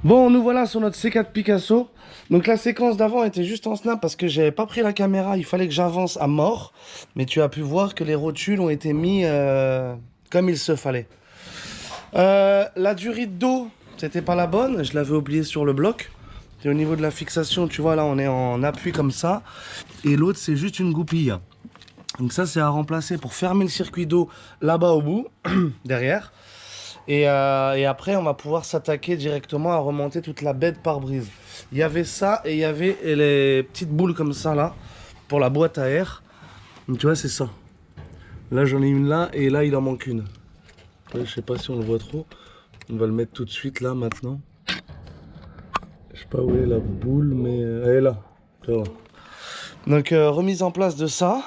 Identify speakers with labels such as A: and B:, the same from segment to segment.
A: Bon, nous voilà sur notre C4 Picasso. Donc la séquence d'avant était juste en snap parce que j'avais pas pris la caméra, il fallait que j'avance à mort. Mais tu as pu voir que les rotules ont été mis comme il se fallait. La durite d'eau, c'était pas la bonne, je l'avais oublié sur le bloc. Et au niveau de la fixation, tu vois là on est en appui comme ça. Et l'autre c'est juste une goupille. Donc ça c'est à remplacer pour fermer le circuit d'eau là-bas au bout, derrière. Et après, on va pouvoir s'attaquer directement à remonter toute la baie de pare-brise. Il y avait ça et il y avait les petites boules comme ça là, pour la boîte à air. Donc tu vois, c'est ça. Là, j'en ai une là et là, il en manque une. Ouais, je sais pas si on le voit trop. On va le mettre tout de suite là, maintenant. Je sais pas où est la boule, mais elle est là. Tu vois. Donc, remise en place de ça.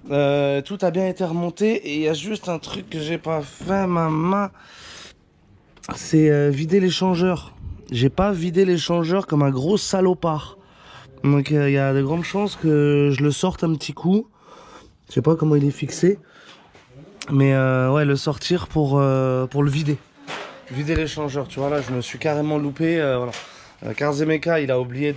A: Tout a bien été remonté et il y a juste un truc que j'ai pas fait, ma main, c'est vider l'échangeur. J'ai pas vidé l'échangeur comme un gros salopard. Donc il y a de grandes chances que je le sorte un petit coup. Je sais pas comment il est fixé, mais ouais, le sortir pour le vider. Vider l'échangeur, tu vois là, je me suis carrément loupé. Voilà. Karzemeka, il a oublié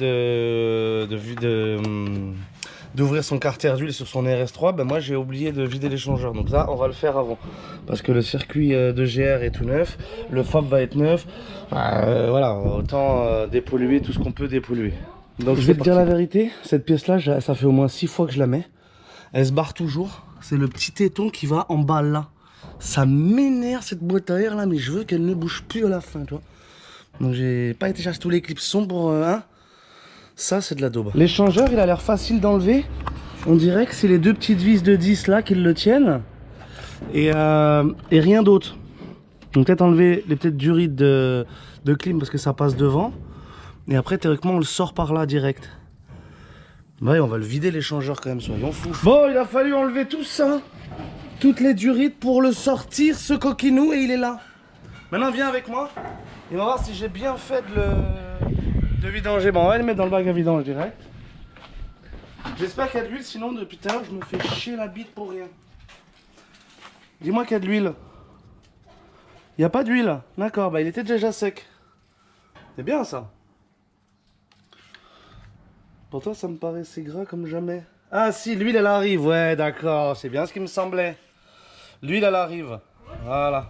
A: d'ouvrir son carter d'huile sur son RS3, ben moi j'ai oublié de vider l'échangeur. Donc ça, on va le faire avant. Parce que le circuit de GR est tout neuf, le FAB va être neuf. Voilà, autant dépolluer tout ce qu'on peut dépolluer. Donc je vais te dire la vérité, cette pièce-là, ça fait au moins 6 fois que je la mets. Elle se barre toujours. C'est le petit téton qui va en bas là. Ça m'énerve cette boîte à air là, mais je veux qu'elle ne bouge plus à la fin, tu vois. Donc j'ai pas été chercher tous les clipsons pour... hein. Ça, c'est de la daube. L'échangeur, il a l'air facile d'enlever. On dirait que c'est les deux petites vis de 10 là qui le tiennent. Et rien d'autre. Donc peut-être enlever les petites durites de clim parce que ça passe devant. Et après, théoriquement, on le sort par là direct. Ouais, on va le vider l'échangeur quand même, soyons fous. Bon, il a fallu enlever tout ça. Toutes les durites pour le sortir, ce coquinou, et il est là. Maintenant, viens avec moi. Et on va voir si j'ai bien fait de vidanger. Bon, on va le mettre dans le bac à vidange direct. J'espère qu'il y a de l'huile, sinon depuis tout à l'heure je me fais chier la bite pour rien. Dis-moi qu'il y a de l'huile. Il n'y a pas d'huile. D'accord, bah il était déjà sec. C'est bien ça. Pourtant ça me paraissait gras comme jamais. Ah si, l'huile elle arrive. Ouais, d'accord, c'est bien ce qui me semblait. L'huile elle arrive. Voilà.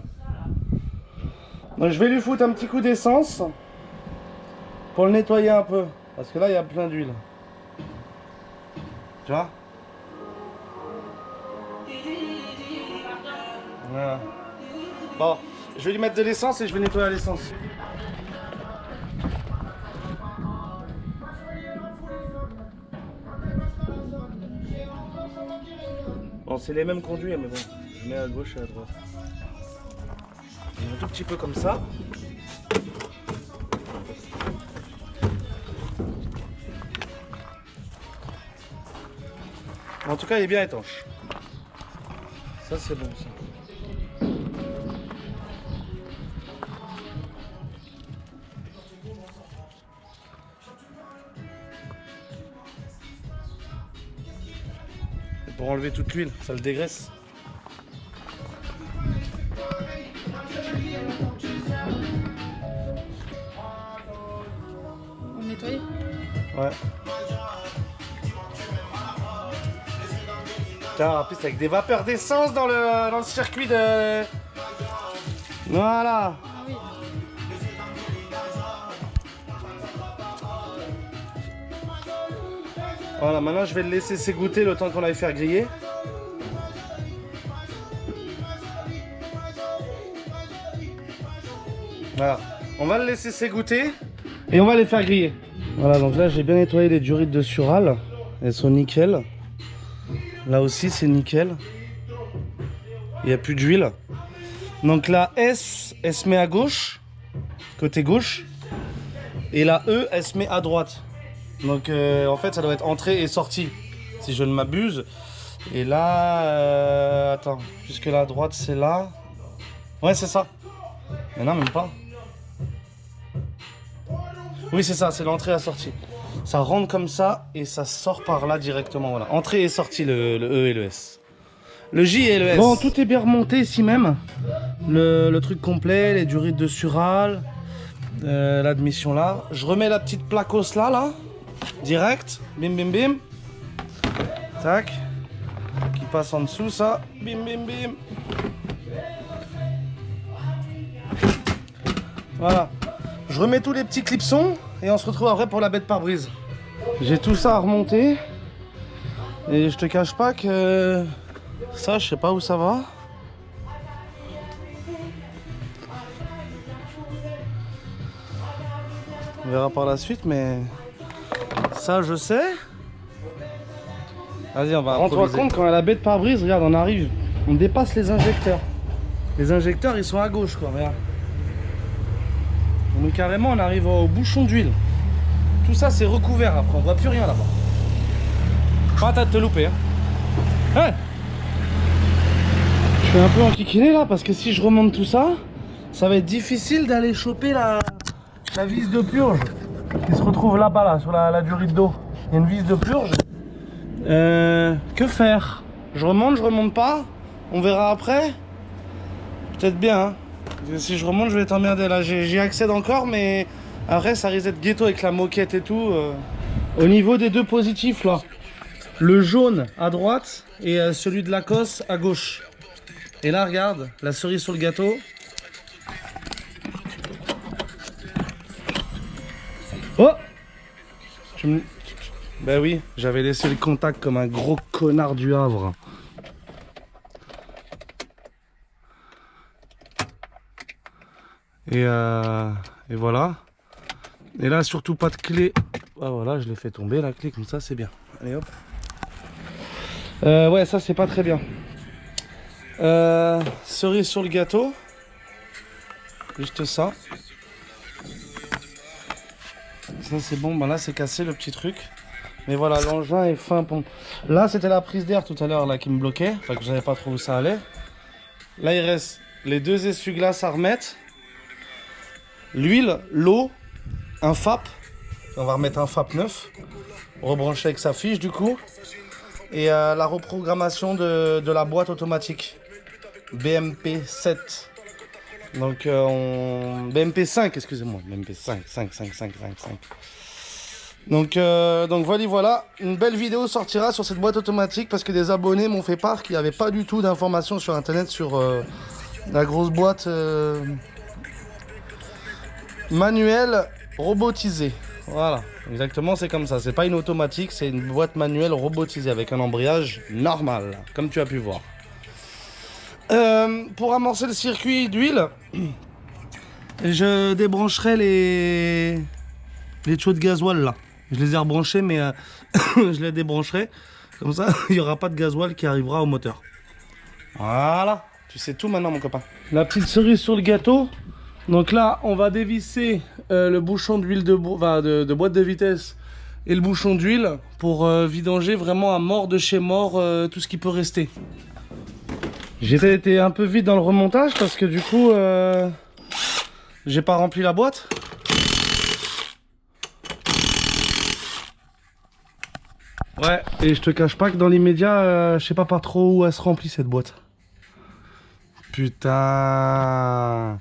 A: Donc je vais lui foutre un petit coup d'essence pour le nettoyer un peu. Parce que là il y a plein d'huile. Tu vois? Voilà. Bon, je vais lui mettre de l'essence et je vais nettoyer à l'essence. Bon, c'est les mêmes conduits, mais bon, je mets à gauche et à droite. Un tout petit peu comme ça. En tout cas, il est bien étanche. Ça, c'est bon, ça. Et pour enlever toute l'huile, ça le dégraisse.
B: On le nettoyer?
A: Ouais. Putain, en plus avec des vapeurs d'essence dans le circuit de... Voilà.
B: Ah oui.
A: Voilà, maintenant je vais le laisser s'égoutter le temps qu'on aille faire griller. Voilà, on va le laisser s'égoutter et on va les faire griller. Voilà, donc là j'ai bien nettoyé les durites de Sural. Elles sont nickel. Là aussi c'est nickel. Il n'y a plus d'huile. Donc la S, elle se met à gauche, côté gauche. Et la E, elle se met à droite. Donc en fait ça doit être entrée et sortie, si je ne m'abuse. Et là, attends, puisque la droite c'est là. Ouais c'est ça. Mais non, même pas. Oui c'est ça, c'est l'entrée et la sortie. Ça rentre comme ça et ça sort par là directement. Voilà. Entrée et sortie, le E et le S. Le J et le S. Bon, tout est bien remonté ici même. Le truc complet, les durites de Sural. l'admission là. Je remets la petite placos là, direct, bim bim bim. Tac. Qui passe en dessous ça, bim bim bim. Voilà. Je remets tous les petits clipsons et on se retrouve après pour la bête pare-brise. J'ai tout ça à remonter. Et je te cache pas que ça, je sais pas où ça va. On verra par la suite, mais ça, je sais. Vas-y, on va rends-toi compte, quand la bête pare-brise, regarde, on arrive, on dépasse les injecteurs. Les injecteurs, ils sont à gauche, quoi, regarde. Donc carrément, on arrive au bouchon d'huile. Tout ça, c'est recouvert après, on voit plus rien là-bas. Pas à te louper, hein. Hey, je suis un peu enquiquiné là, parce que si je remonte tout ça, ça va être difficile d'aller choper la vis de purge qui se retrouve là-bas, là, sur la durite d'eau. Il y a une vis de purge. Que faire? Je remonte pas? On verra après. Peut-être bien, hein. Si je remonte, je vais t'emmerder là. J'y accède encore, mais après, ça risque d'être ghetto avec la moquette et tout. Au niveau des deux positifs, là, le jaune à droite et celui de Lacoste à gauche. Et là, regarde, la cerise sur le gâteau. Oh! Ben oui, j'avais laissé le contact comme un gros connard du Havre. Et voilà. Et là, surtout pas de clé. Ah voilà, je l'ai fait tomber la clé comme ça, c'est bien. Allez hop. Ouais, ça c'est pas très bien. Cerise sur le gâteau. Juste ça. Ça c'est bon, ben là c'est cassé le petit truc. Mais voilà, l'engin est fin. Bon. Là c'était la prise d'air tout à l'heure là qui me bloquait. Enfin que je savais pas trop où ça allait. Là il reste les deux essuie-glaces à remettre. L'huile, l'eau, un FAP. On va remettre un FAP neuf. Rebrancher avec sa fiche du coup. Et la reprogrammation de la boîte automatique. BMP 7. Donc BMP 5, excusez-moi. BMP 5. Donc voilà, une belle vidéo sortira sur cette boîte automatique parce que des abonnés m'ont fait part qu'il n'y avait pas du tout d'informations sur internet sur la grosse boîte manuelle robotisée. Voilà, exactement, c'est comme ça. C'est pas une automatique, c'est une boîte manuelle robotisée avec un embrayage normal, comme tu as pu voir. Pour amorcer le circuit d'huile, je débrancherai les tuyaux de gasoil là. Je les ai rebranchés, mais je les débrancherai. Comme ça, il n'y aura pas de gasoil qui arrivera au moteur. Voilà, tu sais tout maintenant, mon copain. La petite cerise sur le gâteau. Donc là, on va dévisser le bouchon d'huile de boîte de vitesse et le bouchon d'huile pour vidanger vraiment à mort de chez mort tout ce qui peut rester. J'ai été un peu vite dans le remontage parce que du coup, j'ai pas rempli la boîte. Ouais, et je te cache pas que dans l'immédiat, je sais pas trop où elle se remplit cette boîte. Putain.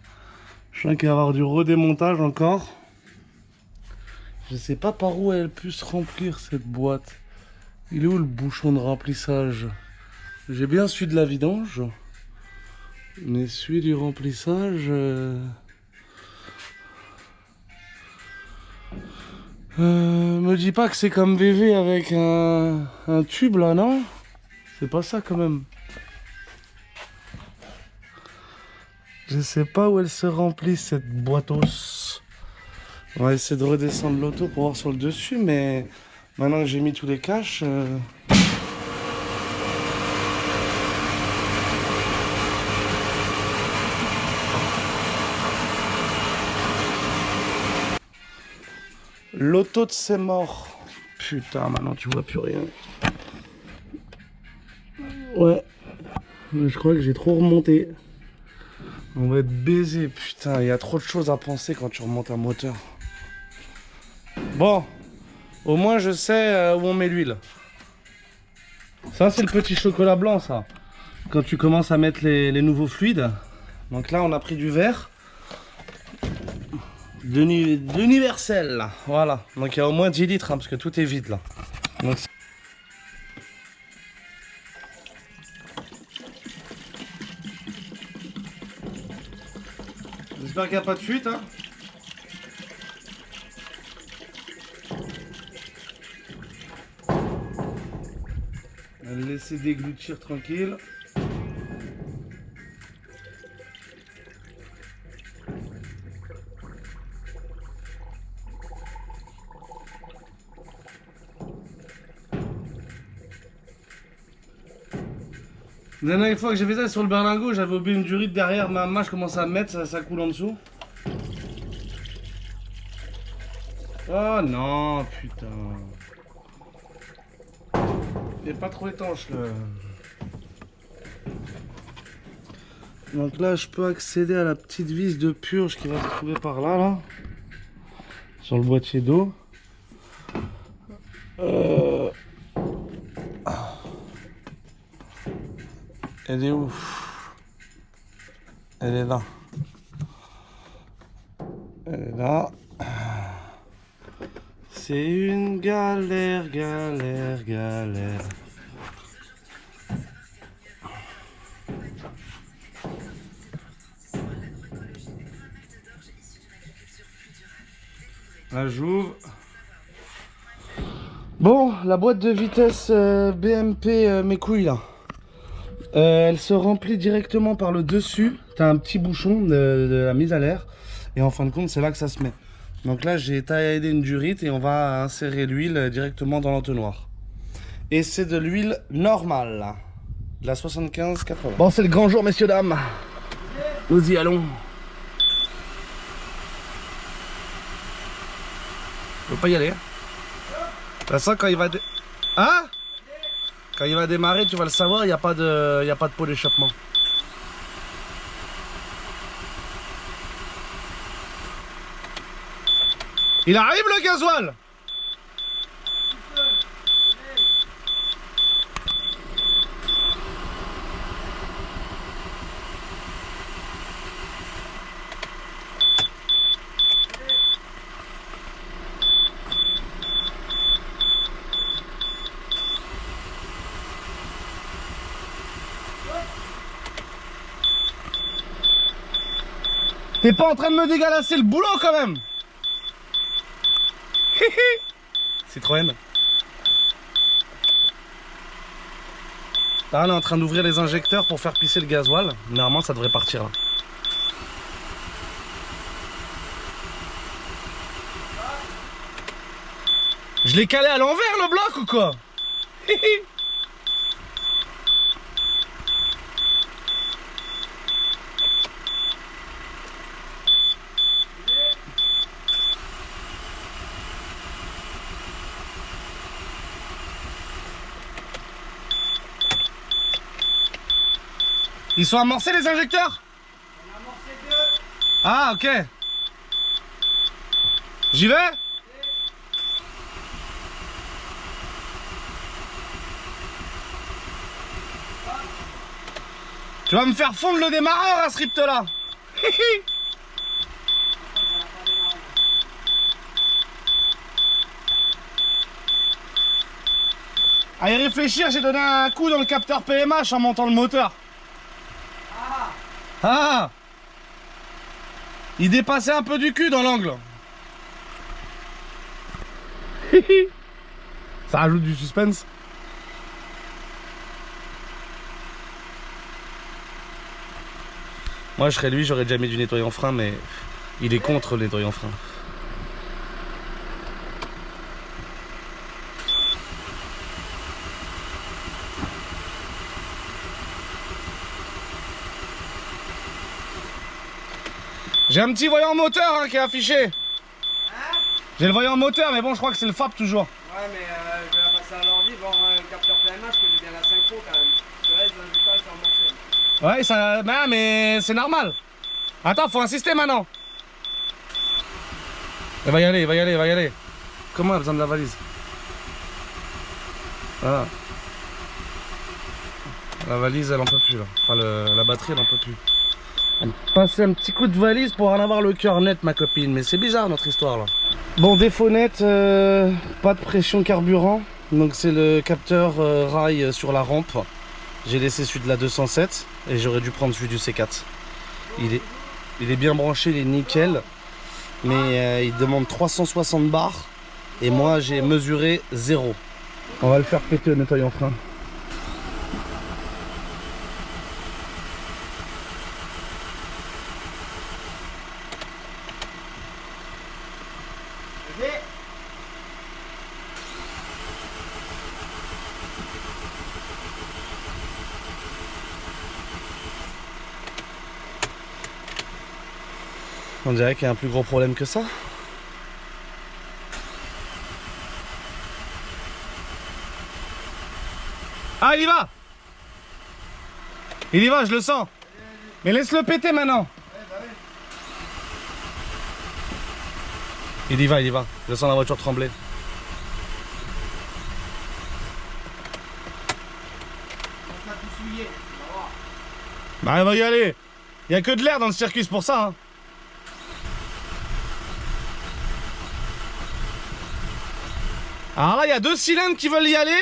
A: Je sens qu'il va y avoir du redémontage encore. Je sais pas par où elle peut se remplir cette boîte. Il est où le bouchon de remplissage? J'ai bien celui de la vidange. Mais celui du remplissage... me dis pas que c'est comme VV avec un tube là, non? C'est pas ça quand même. Je sais pas où elle se remplit cette boîtos. On va essayer de redescendre l'auto pour voir sur le dessus, mais maintenant que j'ai mis tous les caches... L'auto de ses morts. Putain, maintenant tu vois plus rien. Ouais. Je crois que j'ai trop remonté. On va être baisé. Putain, il y a trop de choses à penser quand tu remontes un moteur. Bon. Au moins je sais où on met l'huile. Ça c'est le petit chocolat blanc ça. Quand tu commences à mettre les nouveaux fluides. Donc là on a pris du verre. d'universel là. Voilà. Donc il y a au moins 10 litres hein, parce que tout est vide là. Donc, j'espère qu'il n'y a pas de fuite hein. On va le laisser déglutir tranquille. La dernière fois que j'ai fait ça sur le berlingot, j'avais oublié une durite derrière ma main, je commence à mettre, ça coule en dessous. Oh non, putain. Il est pas trop étanche le... Donc là, je peux accéder à la petite vis de purge qui va se trouver par là, là. Sur le boîtier d'eau. Elle est où? Elle est là. Elle est là. C'est une galère, galère, galère. Là, j'ouvre. Bon, la boîte de vitesse BMP, mes couilles là. Elle se remplit directement par le dessus. T'as un petit bouchon de la mise à l'air. Et en fin de compte, c'est là que ça se met. Donc là, j'ai taillé une durite et on va insérer l'huile directement dans l'entonnoir. Et c'est de l'huile normale, là. De la 75-80. Bon, c'est le grand jour, messieurs, dames. Nous y allons. Je veux pas y aller. Là, ça, quand il va... Hein? Quand il va démarrer, tu vas le savoir, il n'y a pas de pot d'échappement. Il arrive le gasoil! T'es pas en train de me dégalasser le boulot quand même? Citroën. Là on est en train d'ouvrir les injecteurs pour faire pisser le gasoil. Normalement ça devrait partir là. Je l'ai calé à l'envers le bloc ou quoi? Ils sont amorcés les injecteurs? On a amorcé 2. Ah ok. J'y vais? Tu vas me faire fondre le démarreur à ce ript là. À y réfléchir, j'ai donné un coup dans le capteur PMH en montant le moteur. Ah! Il dépassait un peu du cul dans l'angle. Ça rajoute du suspense. Moi je serais lui, j'aurais déjà mis du nettoyant frein, mais il est contre le nettoyant frein. J'ai un petit voyant moteur hein, qui est affiché. Hein? J'ai le voyant moteur, mais bon, je crois que c'est le FAP toujours. Ouais, mais je vais la passer à l'ordi, voir un capteur PMH que j'ai bien la synchro quand même. Parce que là, les injecteurs ils sont amorcés. Ouais, ça... Bah, mais c'est normal. Attends, faut insister maintenant. Il va y aller, il va y aller, il va y aller. Comment elle a besoin de la valise? Voilà. La valise, elle en peut plus là. Enfin, la batterie, elle en peut plus. Passer un petit coup de valise pour en avoir le cœur net, ma copine. Mais c'est bizarre notre histoire là. Bon, défaut net, pas de pression carburant. Donc c'est le capteur rail sur la rampe. J'ai laissé celui de la 207 et j'aurais dû prendre celui du C4. Il est bien branché, il est nickel. Mais il demande 360 bars. Et moi j'ai mesuré 0. On va le faire péter au nettoyant frein. On dirait qu'il y a un plus gros problème que ça. Ah, il y va! Il y va, je le sens. Mais laisse-le péter maintenant. Il y va, il y va. Je sens la voiture trembler. Bah, il va y aller. Il n'y a que de l'air dans le circuit, c'est pour ça. Hein. Alors là, il y a 2 cylindres qui veulent y aller.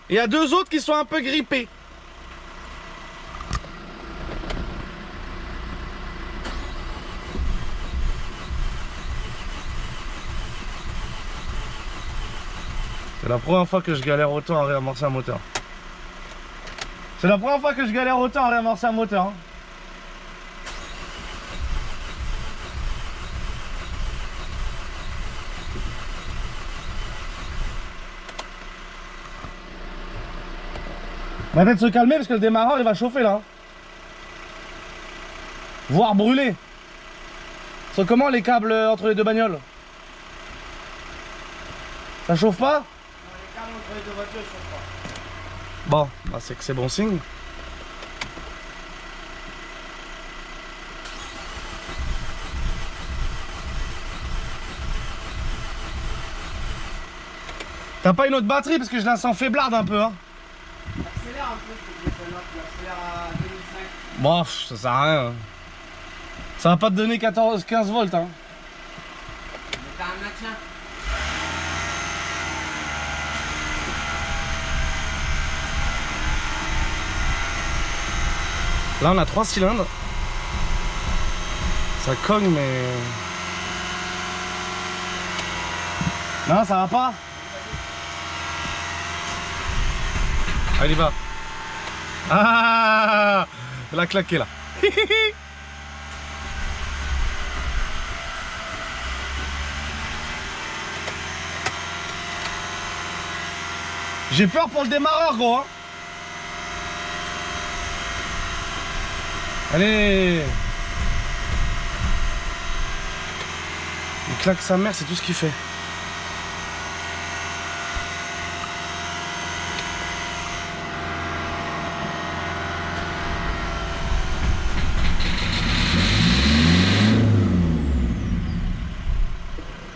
A: Et il y a 2 autres qui sont un peu grippés. C'est la première fois que je galère autant à réamorcer un moteur. C'est la première fois que je galère autant à réamorcer un moteur. Hein. On va peut-être se calmer parce que le démarreur il va chauffer là. Voire brûler. C'est comment les câbles entre les 2 bagnoles? Ça chauffe pas? Non, les câbles entre les 2 voitures ils chauffent pas. Bon, bah c'est que c'est bon signe. T'as pas une autre batterie parce que je la sens faiblarde un peu hein.
B: Accélère un peu, faut que tu accélères à 2005.
A: Bon, ça sert à rien. Ça va pas te donner 15 volts hein.
B: Mais t'as un maintien.
A: Là on a 3 cylindres. Ça cogne mais... Non ça va pas. Allez, il va. Ah, elle a claqué là. J'ai peur pour le démarreur gros hein. Allez. Il claque sa mère, c'est tout ce qu'il fait.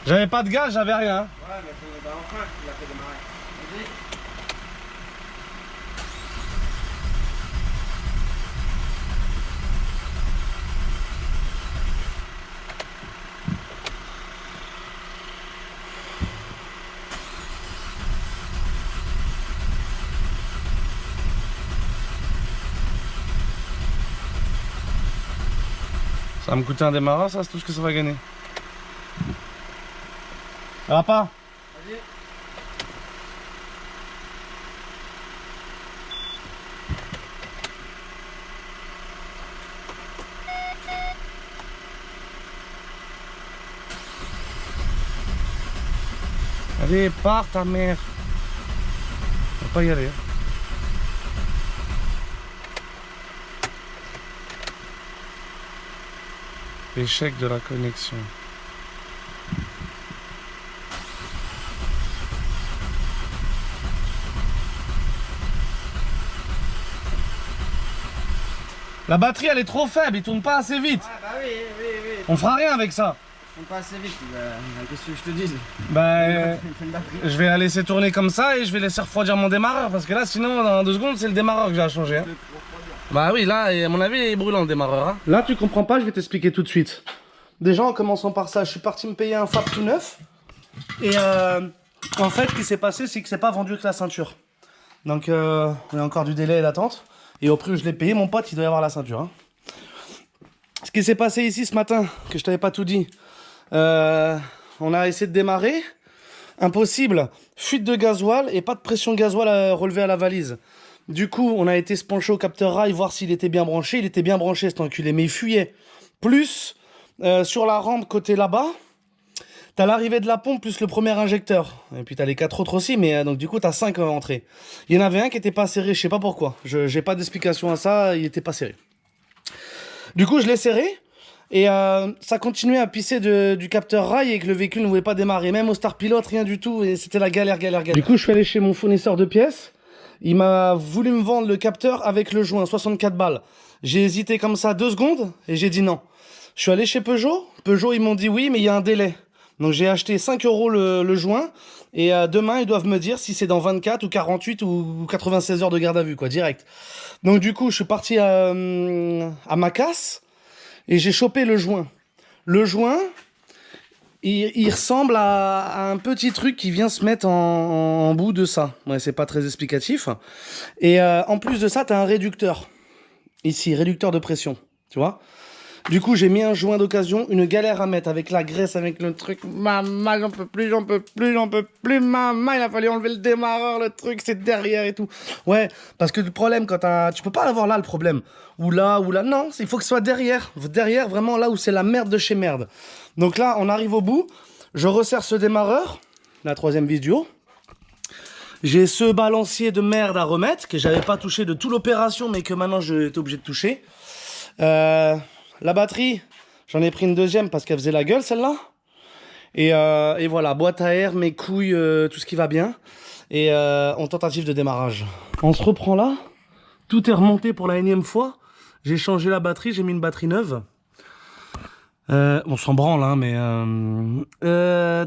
A: J'avais pas de gaz, j'avais rien.
B: Ouais, mais enfin, il a fait démarrer. Vas-y.
A: Ça va me coûter un démarreur, ça, c'est tout ce que ça va gagner. Ça va pas?
B: Vas-y.
A: Allez, pars ta mère. On va pas y aller. Échec de la connexion. La batterie elle est trop faible, il tourne pas assez vite.
B: Ah bah oui.
A: On fera rien avec ça.
B: Ils font pas assez vite, qu'est-ce que je te dis?
A: Bah,
B: Il faut une batterie.
A: je vais la laisser tourner comme ça et je vais laisser refroidir mon démarreur parce que là sinon dans 2 secondes c'est le démarreur que j'ai à changer. Hein.
B: Pour refroidir.
A: Bah oui, là, à mon avis, il est brûlant le démarreur. Hein. Là, tu comprends pas, je vais t'expliquer tout de suite. Déjà, en commençant par ça, je suis parti me payer un Fab tout neuf. Et en fait, ce qui s'est passé, c'est que c'est pas vendu que la ceinture. Donc, il y a encore du délai d'attente. Et au prix où je l'ai payé, mon pote, il doit y avoir la ceinture. Hein. Ce qui s'est passé ici ce matin, que je t'avais pas tout dit, on a essayé de démarrer. Impossible. Fuite de gasoil et pas de pression gasoil à relever à la valise. Du coup, on a été se pencher au capteur rail, voir s'il était bien branché. Il était bien branché, cet enculé, mais il fuyait. Plus, sur la rampe côté là-bas, t'as l'arrivée de la pompe plus le premier injecteur. Et puis t'as les 4 autres aussi, mais donc du coup t'as 5 entrées. Il y en avait un qui était pas serré, je sais pas pourquoi. J'ai pas d'explication à ça, il était pas serré. Du coup, je l'ai serré. Et ça continuait à pisser du capteur rail et que le véhicule ne voulait pas démarrer. Même au Star Pilot, rien du tout. Et c'était la galère. Du coup, je suis allé chez mon fournisseur de pièces. Il m'a voulu me vendre le capteur avec le joint, 64 balles. J'ai hésité comme ça 2 secondes et j'ai dit non. Je suis allé chez Peugeot. Peugeot, ils m'ont dit oui, mais il y a un délai. Donc j'ai acheté 5 € le joint. Et demain, ils doivent me dire si c'est dans 24 ou 48 ou 96 heures de garde à vue, quoi, direct. Donc du coup, je suis parti à ma casse. Et j'ai chopé le joint. Le joint, il ressemble à un petit truc qui vient se mettre en bout de ça. Ouais, c'est pas très explicatif. Et en plus de ça, t'as un réducteur. Ici, réducteur de pression. Tu vois ? Du coup, j'ai mis un joint d'occasion, une galère à mettre avec la graisse, avec le truc. Maman, j'en peux plus, maman, il a fallu enlever le démarreur, le truc, c'est derrière et tout. Ouais, parce que le problème, quand tu peux pas l'avoir là, le problème. Ou là, non, il faut que ce soit derrière. Derrière, vraiment là où c'est la merde de chez merde. Donc là, on arrive au bout. Je resserre ce démarreur, la 3e vis du haut. J'ai ce balancier de merde à remettre, que j'avais pas touché de toute l'opération, mais que maintenant j'étais obligé de toucher. La batterie, j'en ai pris une 2e parce qu'elle faisait la gueule, celle-là. Et voilà, boîte à air, mes couilles, tout ce qui va bien. Et en tentative de démarrage. On se reprend là. Tout est remonté pour la 1e fois. J'ai changé la batterie, j'ai mis une batterie neuve. On s'en branle, hein, mais...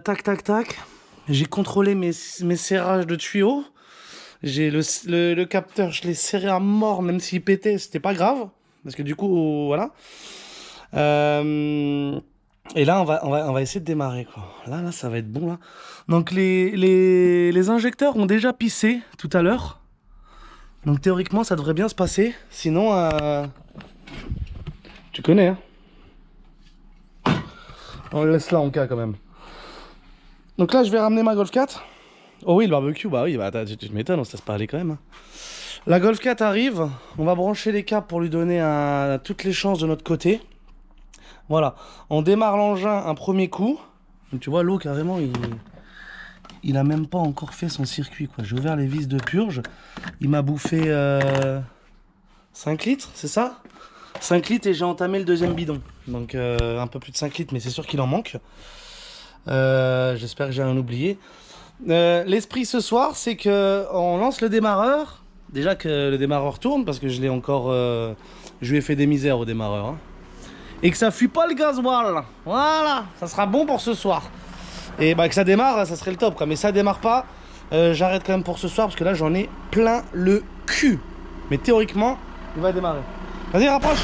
A: tac. J'ai contrôlé mes serrages de tuyaux. J'ai le capteur, je l'ai serré à mort, même s'il pétait, c'était pas grave. Parce que du coup, voilà. Et là, on va essayer de démarrer, quoi. Là, ça va être bon, là. Donc, les injecteurs ont déjà pissé tout à l'heure. Donc, théoriquement, ça devrait bien se passer. Sinon, tu connais, hein. On le laisse là, en cas, quand même. Donc là, je vais ramener ma Golf 4. Oh oui, le barbecue, bah oui, bah, tu m'étonnes, on se laisse pas aller quand même. Hein. La Golf 4 arrive, on va brancher les câbles pour lui donner toutes les chances de notre côté. Voilà, on démarre l'engin un premier coup. Donc, tu vois, l'eau carrément, il a même pas encore fait son circuit, quoi. J'ai ouvert les vis de purge, il m'a bouffé 5 litres, c'est ça? 5 litres et j'ai entamé le 2e bidon. Donc un peu plus de 5 litres, mais c'est sûr qu'il en manque. J'espère que j'ai rien oublié. L'esprit ce soir, c'est que on lance le démarreur. Déjà que le démarreur tourne, parce que je l'ai encore... je lui ai fait des misères au démarreur. Hein. Et que ça fuit pas le gasoil. Voilà, ça sera bon pour ce soir. Et bah que ça démarre, ça serait le top, quoi. Mais ça démarre pas, j'arrête quand même pour ce soir, parce que là j'en ai plein le cul. Mais théoriquement, il va démarrer. Vas-y, rapproche.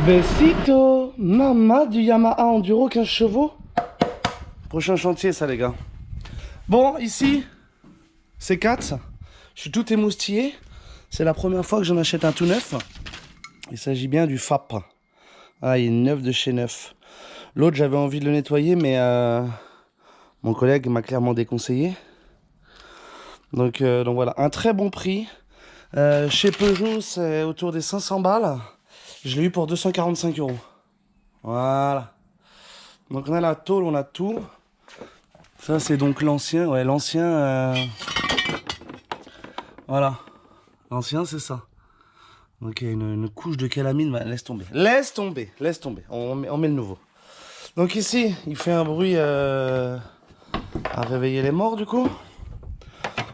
A: Besito, Mama du Yamaha Enduro 15 chevaux. Prochain chantier, ça, les gars. Bon, ici, c'est 4. Je suis tout émoustillé. C'est la première fois que j'en achète un tout neuf. Il s'agit bien du FAP. Ah, il est neuf de chez neuf. L'autre, j'avais envie de le nettoyer, mais mon collègue m'a clairement déconseillé. Donc voilà, un très bon prix. Chez Peugeot, c'est autour des 500 balles. Je l'ai eu pour 245 €. Voilà. Donc on a la tôle, on a tout. Ça, c'est donc l'ancien. Ouais, l'ancien... Voilà. L'ancien, c'est ça. Donc il y a une couche de calamine. Bah, laisse tomber. Laisse tomber. Laisse tomber. On met le nouveau. Donc ici, il fait un bruit à réveiller les morts, du coup.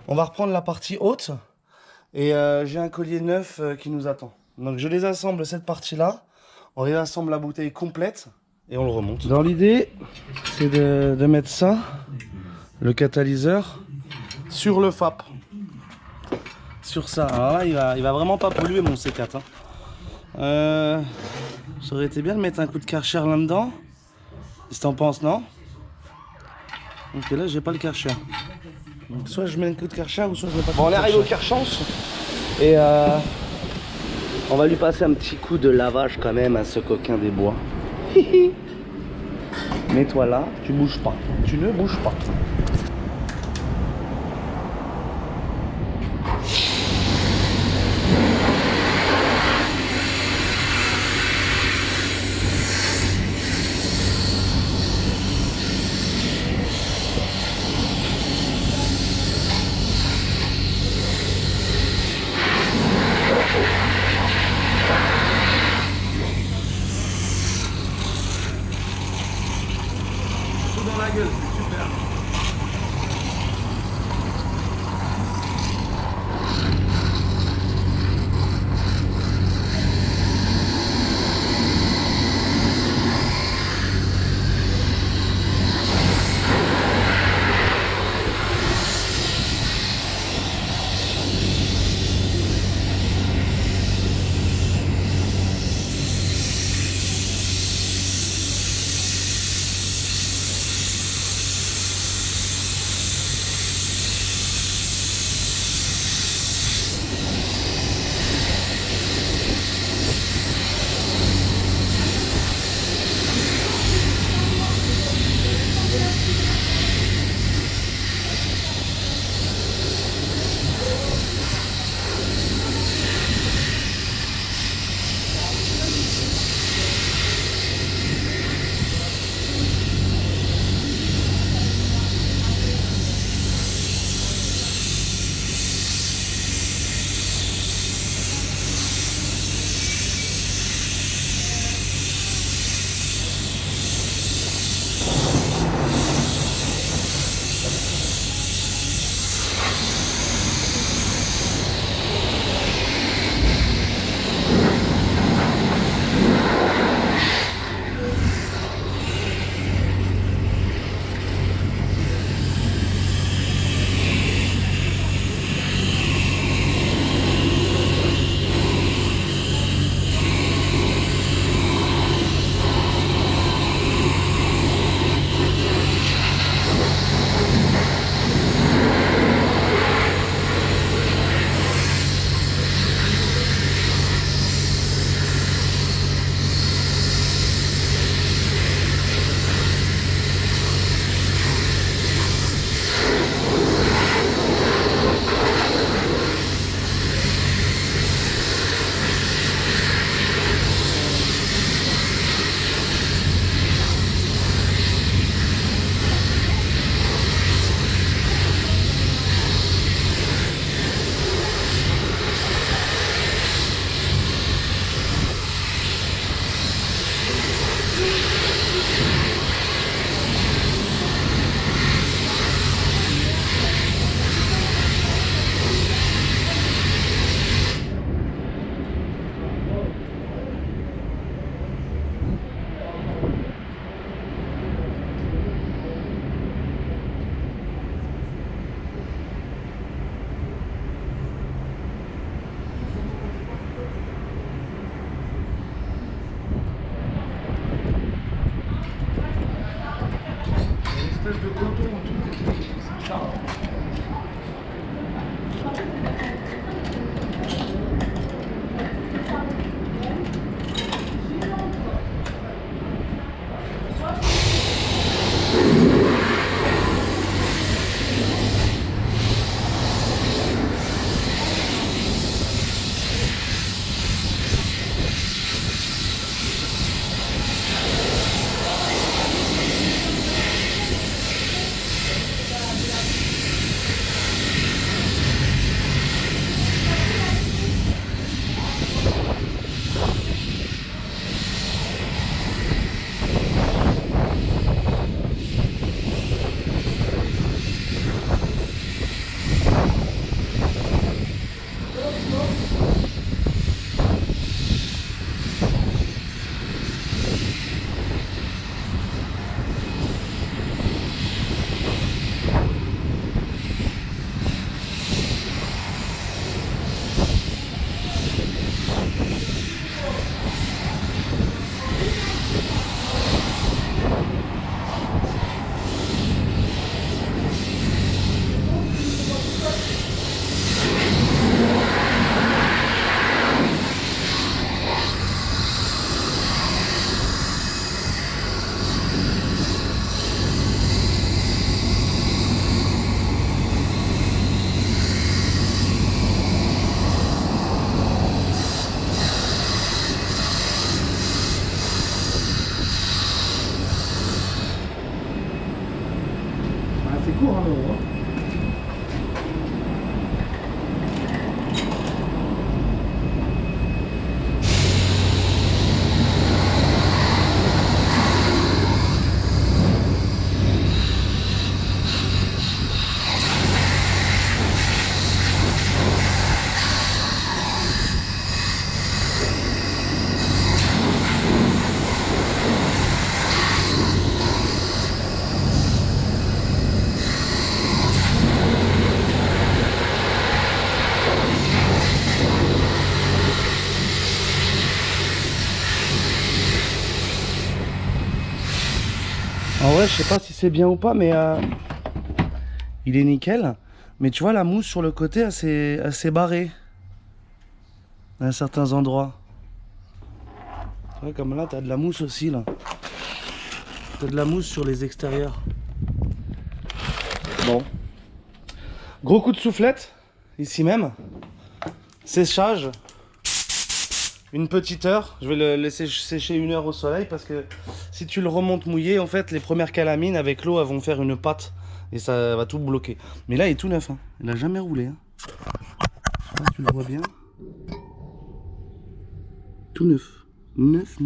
A: On va reprendre la partie haute. Et j'ai un collier neuf qui nous attend. Donc je désassemble cette partie-là. On réassemble la bouteille complète. Et on le remonte. Dans l'idée, c'est de mettre ça, le catalyseur, sur le FAP. Sur ça. Alors là, il va vraiment pas polluer mon C4. Hein. Ça aurait été bien de mettre un coup de Karcher là-dedans. Si t'en penses, non? Ok, là, j'ai pas le Karcher. Donc, soit je mets un coup de Karcher ou soit je mets pas de
C: Bon, on est arrivé au
A: Karcher.
C: Karchance et on va lui passer un petit coup de lavage quand même à ce coquin des bois.
A: Mets-toi là, tu bouges pas. Tu ne bouges pas.
B: Tout dans la gueule, c'est super.
A: C'est court, hein, l'euro. En vrai, je sais pas si c'est bien ou pas, mais il est nickel. Mais tu vois, la mousse sur le côté, assez barrée. À certains endroits. Tu vois, comme là, t'as de la mousse aussi, là. T'as de la mousse sur les extérieurs. Bon. Gros coup de soufflette, ici même. Séchage. Une petite heure. Je vais le laisser sécher 1 heure au soleil parce que si tu le remontes mouillé, en fait, les premières calamines avec l'eau, elles vont faire une pâte et ça va tout bloquer. Mais là, il est tout neuf. Hein. Il n'a jamais roulé. Hein. Je sais pas si tu le vois bien. Tout neuf. Neuf.